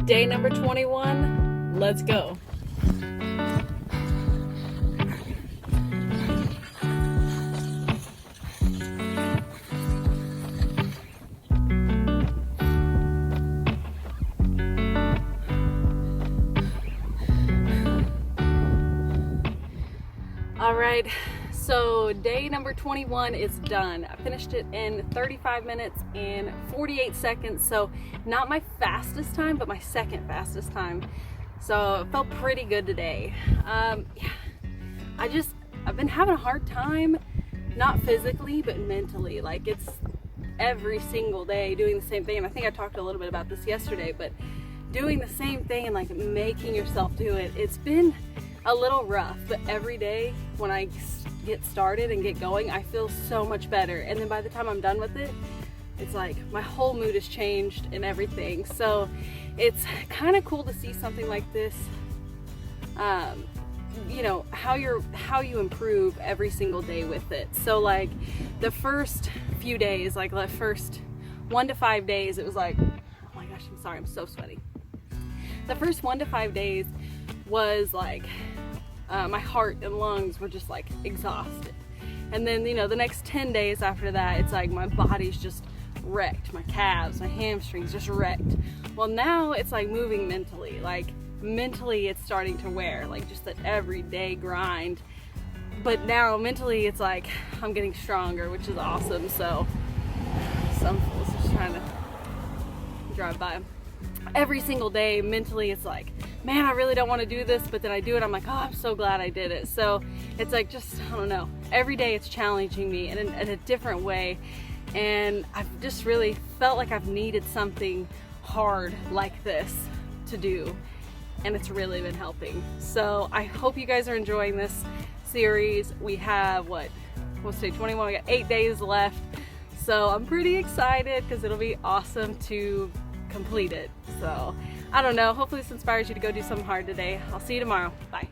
Day number 21, let's go. All right, so day number 21 is done. I finished it in 35 minutes and 48 seconds. So not my fastest time, but my second fastest time. So it felt pretty good today. Yeah, I've been having a hard time, not physically, but mentally. Like, it's every single day doing the same thing. And I think I talked a little bit about this yesterday, but doing the same thing and like making yourself do it, it's been a little rough, but every day when I get started and get going, I feel so much better. And then by the time I'm done with it, it's like my whole mood has changed and everything. So it's kind of cool to see something like this, you know, how you improve every single day with it. So like the first few days, like the first 1 to 5 days, it was like, oh my gosh, I'm sorry, I'm so sweaty. The first 1 to 5 days was like my heart and lungs were just like exhausted, and then, you know, the next 10 days after that, it's like my body's just wrecked, my calves, my hamstrings just wrecked. Well, now it's like moving mentally, like mentally it's starting to wear, like just that everyday grind, but now mentally it's like I'm getting stronger, which is awesome. So some fools just trying to drive by. Every single day mentally it's like, man, I really don't want to do this, but then I do it, I'm like, oh, I'm so glad I did it. So it's like, just, I don't know, every day it's challenging me in a different way, and I've just really felt like I've needed something hard like this to do, and it's really been helping. So I hope you guys are enjoying this series. We have, what's today, 21, we got 8 days left, so I'm pretty excited because it'll be awesome to complete it. So I don't know, hopefully this inspires you to go do something hard today. I'll see you tomorrow. Bye.